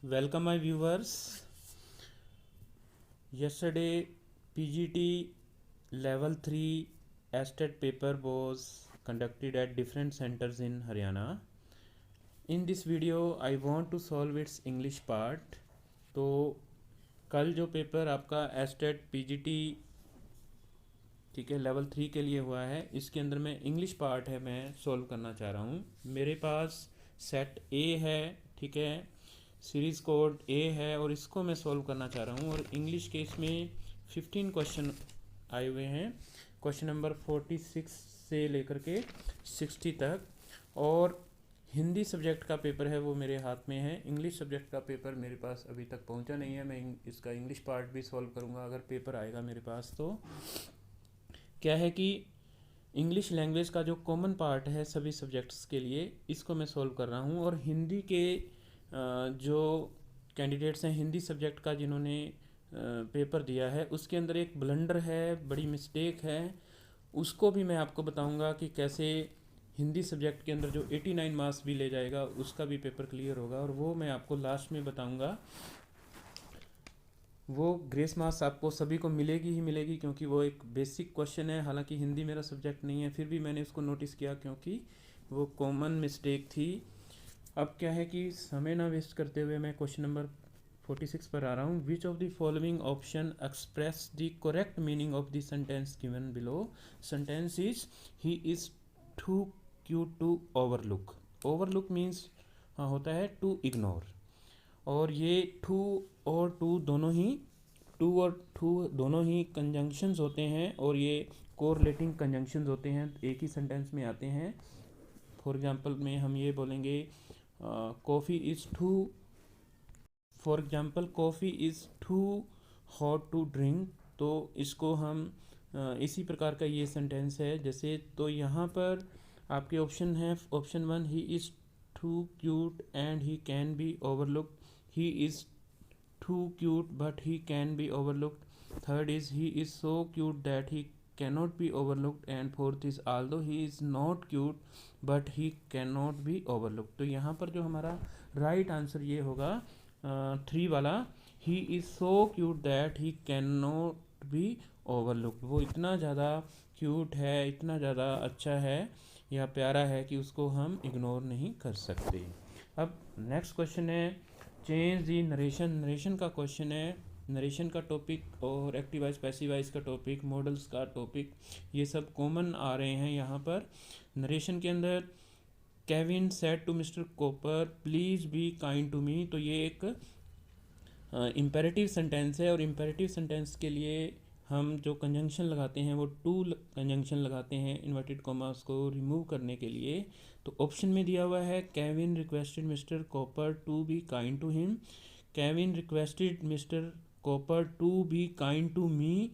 Welcome my viewers. Yesterday PGT level 3 ASTET paper was conducted at different centers in Haryana. In this video I want to solve its English part. तो कल जो paper आपका ASTET PGT ठीक है level 3 के लिए हुआ है, इसके अंदर में इंग्लिश पार्ट है मैं सॉल्व करना चाह रहा हूँ। मेरे पास सेट ए है, ठीक है, सीरीज़ कोड ए है और इसको मैं सॉल्व करना चाह रहा हूँ। और इंग्लिश के इसमें 15 क्वेश्चन आए हुए हैं, क्वेश्चन नंबर 46 से लेकर के 60 तक। और हिंदी सब्जेक्ट का पेपर है वो मेरे हाथ में है, इंग्लिश सब्जेक्ट का पेपर मेरे पास अभी तक पहुंचा नहीं है। मैं इसका इंग्लिश पार्ट भी सॉल्व करूंगा अगर पेपर आएगा मेरे पास। तो क्या है कि इंग्लिश लैंग्वेज का जो कॉमन पार्ट है सभी सब्जेक्ट्स के लिए, इसको मैं सॉल्व कर रहा हूँ। और हिंदी के जो कैंडिडेट्स हैं हिंदी सब्जेक्ट का जिन्होंने पेपर दिया है, उसके अंदर एक ब्लंडर है, बड़ी मिस्टेक है, उसको भी मैं आपको बताऊंगा कि कैसे हिंदी सब्जेक्ट के अंदर जो 89 मार्क्स भी ले जाएगा उसका भी पेपर क्लियर होगा। और वो मैं आपको लास्ट में बताऊंगा। वो ग्रेस मार्क्स आपको सभी को मिलेगी ही मिलेगी, क्योंकि वो एक बेसिक क्वेश्चन है। हालांकि हिंदी मेरा सब्जेक्ट नहीं है, फिर भी मैंने उसको नोटिस किया क्योंकि वो कॉमन मिस्टेक थी। अब क्या है कि समय ना वेस्ट करते हुए मैं क्वेश्चन नंबर 46 पर आ रहा हूँ। Which of the following option express the correct meaning of the sentence given below. Sentence is he is too cute to overlook. Overlook means हाँ होता है टू इग्नोर। और ये टू और टू दोनों ही कंजंक्शंस होते हैं और ये कोरिलेटिंग कंजंक्शंस होते हैं, एक ही सेंटेंस में आते हैं। फॉर एग्जांपल में हम ये बोलेंगे coffee is too, for example coffee is too hot to drink. तो इसको हम इसी प्रकार का ये सेंटेंस है जैसे। तो यहाँ पर आपके ऑप्शन है, option 1 he is too cute and he can be overlook. He is too cute but he can be overlooked. Third is he is so cute that he cannot be overlooked. And fourth is although he is not cute but he cannot be overlooked. तो यहाँ पर जो हमारा right answer ये होगा 3 वाला, he is so cute that he cannot be overlooked। वो इतना ज़्यादा क्यूट है, इतना ज़्यादा अच्छा है या प्यारा है कि उसको हम इग्नोर नहीं कर सकते। अब नेक्स्ट क्वेश्चन है चेंज दी नरेशन। नरेशन का क्वेश्चन है, नरेशन का टॉपिक और एक्टिवाइज पैसिवाइज का टॉपिक, मॉडल्स का टॉपिक, ये सब कॉमन आ रहे हैं यहाँ पर। नरेशन के अंदर Kevin said to mister Copper please be kind to me. तो ये एक इम्पेरेटिव सेंटेंस है और इम्पेरेटिव सेंटेंस के लिए हम जो कंजंक्शन लगाते हैं वो टू कंजंक्शन लगाते हैं इन्वर्टेड कॉमास को रिमूव करने के लिए। तो ऑप्शन में दिया हुआ है Kevin requested mister Copper to be kind to him, Kevin requested mister Copper to be kind to me,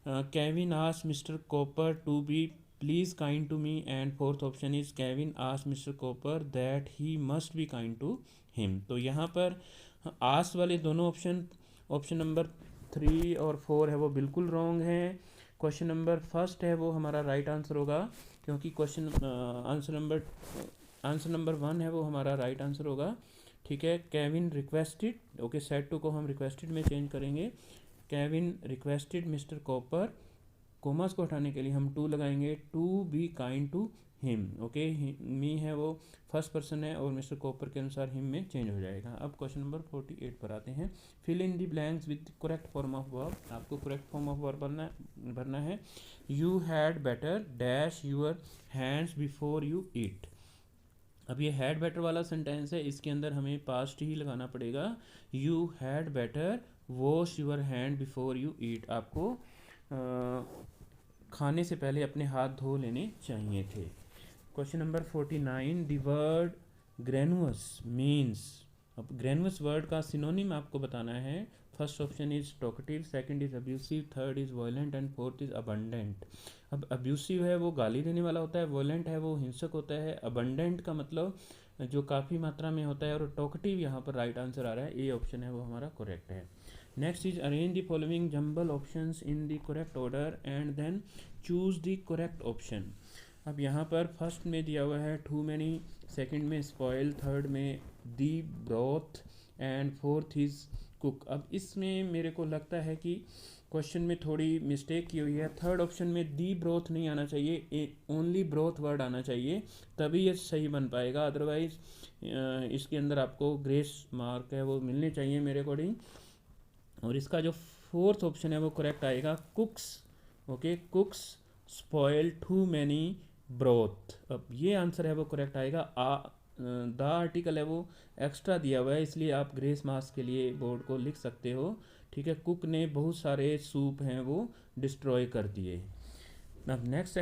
Kevin asked mister Copper to be please kind to me, and fourth option is Kevin asked mister Copper that he must be kind to him. तो यहाँ पर आस वाले दोनों option, option number 3 और 4 है वो बिल्कुल wrong है। क्वेश्चन नंबर फर्स्ट है वो हमारा राइट आंसर होगा, क्योंकि क्वेश्चन आंसर नंबर 1 है वो हमारा राइट आंसर होगा। ठीक है, Kevin requested, okay set to को हम रिक्वेस्टेड में चेंज करेंगे। Kevin requested mister Copper, commas को हटाने के लिए हम टू लगाएंगे, to be kind to him. Okay, मी है वो फर्स्ट पर्सन है और मिस्टर कॉपर के अनुसार हिम में चेंज हो जाएगा। अब क्वेश्चन नंबर 48 पर आते हैं। Fill in the blanks with correct form of verb. आपको करेक्ट फॉर्म ऑफ वर्ब भरना है। You had better dash your hands before you eat. अब ये हैड बेटर वाला सेंटेंस है, इसके अंदर हमें पास्ट ही लगाना पड़ेगा। You had better wash your hand before you eat. आपको खाने से पहले अपने हाथ धो लेने चाहिए थे। Question number 49 the word garrulous means. अब ग्रेनुअस वर्ड का सिनोनिम आपको बताना है। First option is talkative, second is abusive, third is violent and fourth is abundant. अब अब्यूसिव है वो गाली देने वाला होता है, वायलेंट है वो हिंसक होता है, अबंडेंट का मतलब जो काफ़ी मात्रा में होता है, और टॉकेटिव यहाँ पर राइट आंसर आ रहा है, ए ऑप्शन है वो हमारा करेक्ट है। Next is arrange the following jumble options in the correct order and then choose the correct option. अब यहाँ पर फर्स्ट में दिया हुआ है टू मैनी, सेकंड में स्पॉइल, थर्ड में the broth, and fourth is cook. अब इसमें मेरे को लगता है कि क्वेश्चन में थोड़ी मिस्टेक की हुई है। थर्ड ऑप्शन में दी ब्रोथ नहीं आना चाहिए, ओनली ब्रोथ वर्ड आना चाहिए, तभी ये सही बन पाएगा। अदरवाइज इसके अंदर आपको ग्रेस मार्क है वो मिलने चाहिए मेरे अकॉर्डिंग। और इसका जो फोर्थ ऑप्शन है वो करेक्ट आएगा, cooks. Okay, cooks spoil too many broth. अब ये आंसर है वो करेक्ट आएगा। द आर्टिकल है वो एक्स्ट्रा दिया हुआ है, इसलिए आप ग्रेस मार्क्स के लिए बोर्ड को लिख सकते हो। ठीक है, कुक ने बहुत सारे सूप हैं वो डिस्ट्रॉय कर दिए। अब नेक्स्ट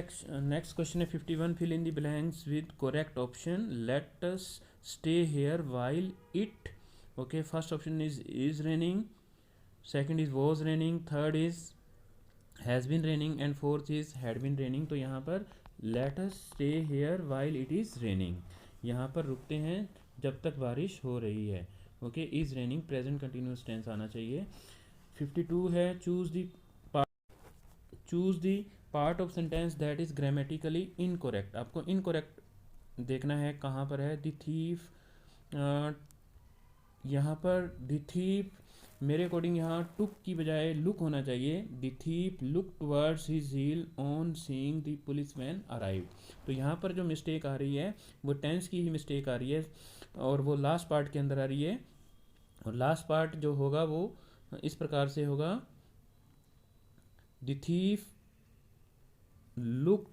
क्वेश्चन है 51, fill in the blanks with correct option. Let us stay here while it. Okay, first option is raining, second is was raining, third is has been raining and fourth is had been raining. तो यहाँ पर let us stay here while it is raining, यहाँ पर रुकते हैं जब तक बारिश हो रही है। Okay, is raining present continuous tense आना चाहिए। 52 है, choose the part of sentence that is grammatically incorrect. आपको इनकोरेक्ट देखना है कहाँ पर है। द थीफ, यहाँ पर द थीफ मेरे अकॉर्डिंग यहाँ टुक की बजाय लुक होना चाहिए। The thief look towards his heel on seeing the police man arrive. तो यहाँ पर जो मिस्टेक आ रही है वो टेंस की ही मिस्टेक आ रही है, और वो लास्ट पार्ट के अंदर आ रही है। और लास्ट पार्ट जो होगा वो इस प्रकार से होगा, the thief look,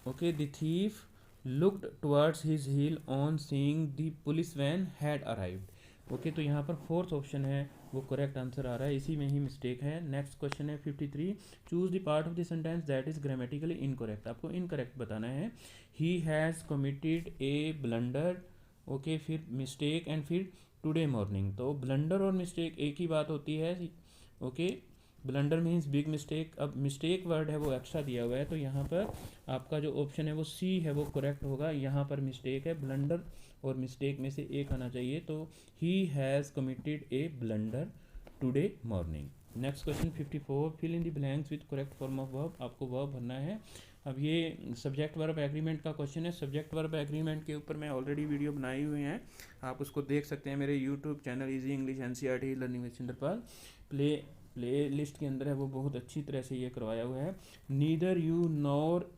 okay, the thief looked towards his heel on seeing the police van had arrived. Okay, तो यहाँ पर फोर्थ ऑप्शन है वो करेक्ट आंसर आ रहा है, इसी में ही मिस्टेक है। नेक्स्ट क्वेश्चन है 53, choose the part of the sentence that is grammatically incorrect. आपको इनकरेक्ट बताना है। ही has committed a blunder, okay, फिर मिस्टेक एंड फिर टुडे मॉर्निंग। तो ब्लंडर और मिस्टेक एक ही बात होती है। Okay, blunder means big mistake. अब मिस्टेक वर्ड है वो एक्स्ट्रा दिया हुआ है, तो यहाँ पर आपका जो ऑप्शन है वो सी है वो करेक्ट होगा। यहाँ पर मिस्टेक है, ब्लंडर और मिस्टेक में से एक आना चाहिए, तो he has committed a blunder today morning. Next question 54, fill in the blanks with correct form of verb. आपको वर्ब भरना है। अब ये सब्जेक्ट वर्ब एग्रीमेंट का क्वेश्चन है। सब्जेक्ट वर्ब एग्रीमेंट के ऊपर मैं ऑलरेडी वीडियो बनाई हुई हैं, आप उसको देख सकते हैं मेरे YouTube channel easy English NCERT learning with Chandrapal play list के अंदर है वो बहुत अच्छी तरह से ये करवाया हुआ है। Neither you nor,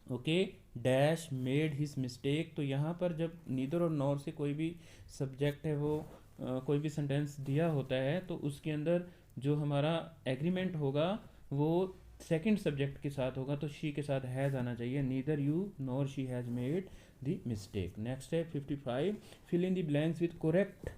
okay, dash made his mistake. तो यहाँ पर जब नीदर और नॉर से कोई भी सब्जेक्ट है वो कोई भी सेंटेंस दिया होता है, तो उसके अंदर जो हमारा एग्रीमेंट होगा वो सेकंड सब्जेक्ट के साथ होगा, तो शी के साथ हैज़ आना चाहिए। Neither you nor she has made the mistake. Next है 55, fill in the blanks with correct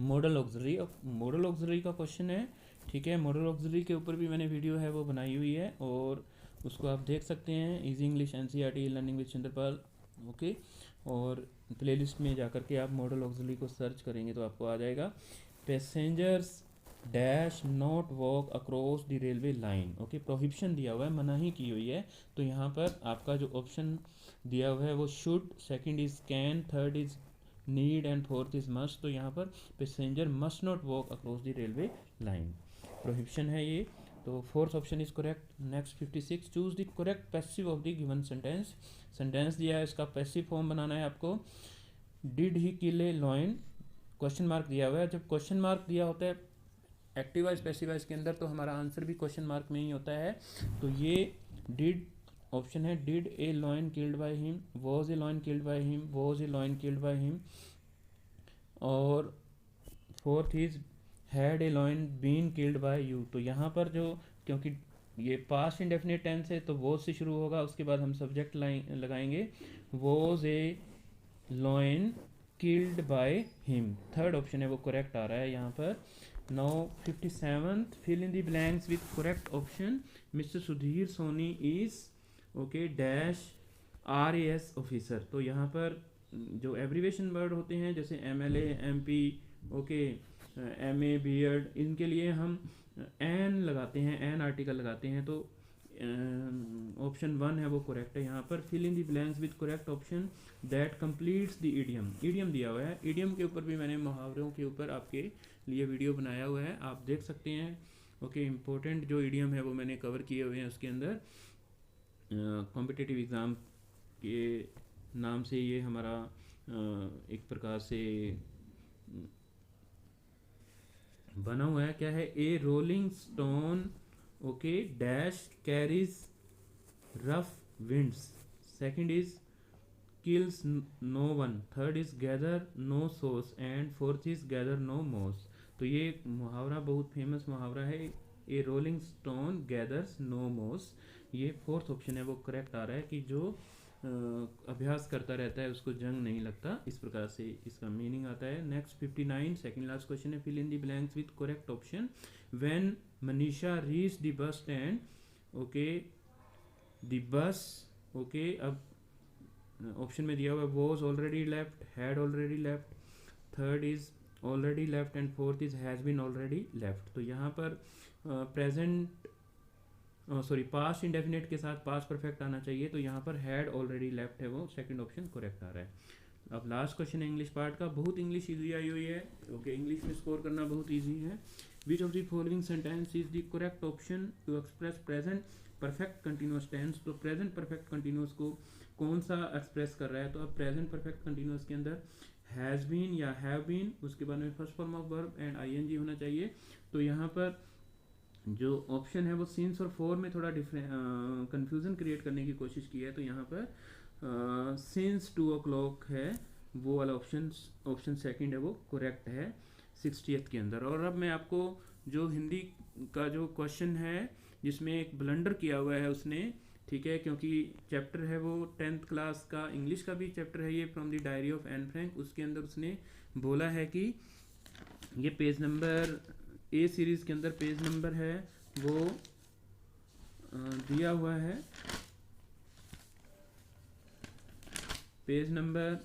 modal auxiliary. अब मॉडल ऑक्सिलरी का क्वेश्चन है, ठीक है। मॉडल ऑक्सिलरी के ऊपर भी मैंने वीडियो है वो बनाई हुई है, और उसको आप देख सकते हैं easy English NCERT learning with Chandrapal. Okay, और प्लेलिस्ट में जाकर के आप मॉडल ऑक्सिलरी को सर्च करेंगे तो आपको आ जाएगा। Passengers dash not walk across the railway line. Okay, prohibition दिया हुआ है, मनाही की हुई है, तो यहाँ पर आपका जो ऑप्शन दिया हुआ है वो should, second is can, third is need and fourth is must. तो यहाँ पर passenger must not walk across the railway line, prohibition है ये, तो fourth option is correct. Next 56, choose the correct passive of the given sentence. Sentence दिया है, इसका passive form बनाना है आपको। Did he kill A lion, question mark दिया हुआ है। जब क्वेश्चन मार्क दिया होता है एक्टिव वाइज पैसिव वाइज के अंदर, तो हमारा आंसर भी क्वेश्चन मार्क में ही होता है। तो ये डिड ऑप्शन है, did a lion killed by him, was a lion killed by him, was a lion killed by him. और fourth is had a lion been killed by you. तो यहाँ पर जो, क्योंकि ये पास्ट इंडेफिनिट टेंस है तो वॉज से शुरू होगा, उसके बाद हम सब्जेक्ट लाइन लगाएंगे, was a lion killed by him. Third option है वो करेक्ट आ रहा है यहाँ पर। Now 57th, fill in the blanks with correct option. Mister Sudhir Soni is, okay, dash RAS officer. तो यहाँ पर जो एब्रीवेशन वर्ड होते हैं जैसे MLA, MP, okay, MA, BEd, इनके लिए हम एन लगाते हैं, एन आर्टिकल लगाते हैं, तो ऑप्शन 1 है वो करेक्ट है यहाँ पर। Fill in the blanks with correct option that completes the idiom. Idiom दिया हुआ है, इडियम के ऊपर भी मैंने मुहावरों के ऊपर आपके लिए वीडियो बनाया हुआ है, आप देख सकते हैं। ओके, इम्पोर्टेंट जो इडियम है वो मैंने कवर किए हुए हैं उसके अंदर। कॉम्पिटिटिव एग्ज़ाम के नाम से ये हमारा एक प्रकार से बना हुआ है, क्या है, a rolling stone okay dash carries rough winds, second is kills no one, third is gather no sauce and fourth is gather no moss। तो ये मुहावरा बहुत फेमस मुहावरा है, a rolling stone gathers no मोस। ये फोर्थ ऑप्शन है वो करेक्ट आ रहा है कि जो अभ्यास करता रहता है उसको जंग नहीं लगता, इस प्रकार से इसका मीनिंग आता है। नेक्स्ट 59 सेकंड लास्ट क्वेश्चन है, fill in the blanks with correct option. When Manisha reach the bus stand okay the bus okay, अब ऑप्शन में दिया हुआ है was already left, had already left, third is already left and fourth is has been already left. तो यहाँ पर present sorry past indefinite के साथ पास्ट परफेक्ट आना चाहिए, तो यहाँ पर हैड ऑलरेडी लेफ्ट है वो सेकंड ऑप्शन करेक्ट आ रहा है। अब लास्ट क्वेश्चन है इंग्लिश पार्ट का, बहुत इंग्लिश ईजी आई हुई है ओके, इंग्लिश में स्कोर करना बहुत ईजी है। Which of the following sentence is the correct option to express present perfect continuous tense. तो प्रेजेंट परफेक्ट कंटिन्यूअस को कौन सा एक्सप्रेस कर रहा है, तो अब प्रेजेंट परफेक्ट कंटिन्यूअस के अंदर हैज़ बीन या हैव बीन, उसके बाद में first form of verb and ING होना चाहिए। तो यहाँ पर जो ऑप्शन है वो सिंस और फॉर में थोड़ा डिफरेंट कंफ्यूजन क्रिएट करने की कोशिश की है, तो यहाँ पर सिंस 2 o'clock है वो वाला ऑप्शन सेकंड है वो करेक्ट है 60th के अंदर। और अब मैं आपको जो हिंदी का जो क्वेश्चन है जिसमें एक ब्लंडर किया हुआ है उसने, ठीक है, क्योंकि चैप्टर है वो 10th क्लास का इंग्लिश का भी चैप्टर है ये, from the diary of Anne Frank. उसके अंदर उसने बोला है कि ये पेज नंबर ए सीरीज के अंदर पेज नंबर है वो दिया हुआ है, page number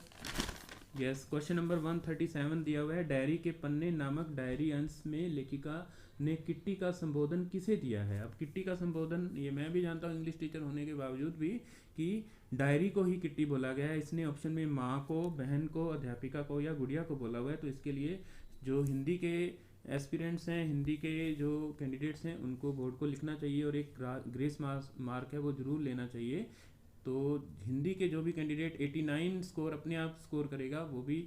yes question number 137 दिया हुआ है। डायरी के पन्ने नामक डायरी अंश में लेखिका ने किट्टी का संबोधन किसे दिया है। अब किट्टी का संबोधन ये मैं भी जानता हूँ इंग्लिश टीचर होने के बावजूद भी कि डायरी को ही किट्टी बोला गया है। इसने ऑप्शन में माँ को, बहन को, अध्यापिका को या गुड़िया को बोला हुआ है। तो इसके लिए जो हिंदी के एस्पिरेंट्स हैं, हिंदी के जो कैंडिडेट्स हैं, उनको बोर्ड को लिखना चाहिए और एक ग्रेस मार्क है वो ज़रूर लेना चाहिए। तो हिंदी के जो भी कैंडिडेट 89 स्कोर अपने आप स्कोर करेगा वो भी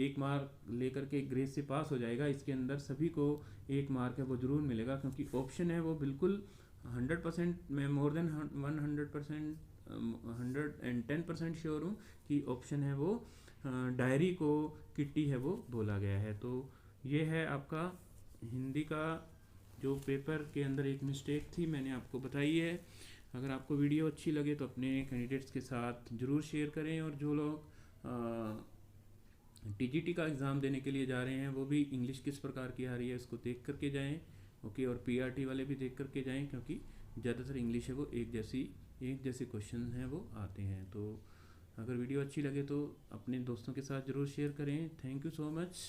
1 मार्क लेकर के ग्रेस से पास हो जाएगा। इसके अंदर सभी को 1 मार्क है वो ज़रूर मिलेगा, क्योंकि ऑप्शन है वो बिल्कुल 100%, मैं मोर देन 100% 110% श्योर हूँ कि ऑप्शन है वो डायरी को किट्टी है वो बोला गया है। तो ये है आपका हिंदी का जो पेपर के अंदर एक मिस्टेक थी मैंने आपको बताई है। अगर आपको वीडियो अच्छी लगे तो अपने कैंडिडेट्स के साथ ज़रूर शेयर करें, और जो लोग टीजीटी का एग्ज़ाम देने के लिए जा रहे हैं वो भी इंग्लिश किस प्रकार की आ रही है उसको देख करके जाएं ओके, और पीआरटी वाले भी देख करके जाएं, क्योंकि ज़्यादातर इंग्लिश है वो एक जैसे क्वेश्चन हैं वो आते हैं। तो अगर वीडियो अच्छी लगे तो अपने दोस्तों के साथ ज़रूर शेयर करें। Thank you so much.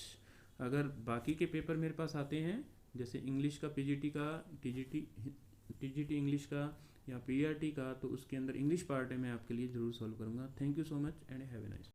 अगर बाकी के पेपर मेरे पास आते हैं जैसे इंग्लिश का पीजीटी का, टीजीटी इंग्लिश का या पीआरटी का, तो उसके अंदर इंग्लिश पार्ट है मैं आपके लिए ज़रूर सॉल्व करूँगा। Thank you so much and have a nice.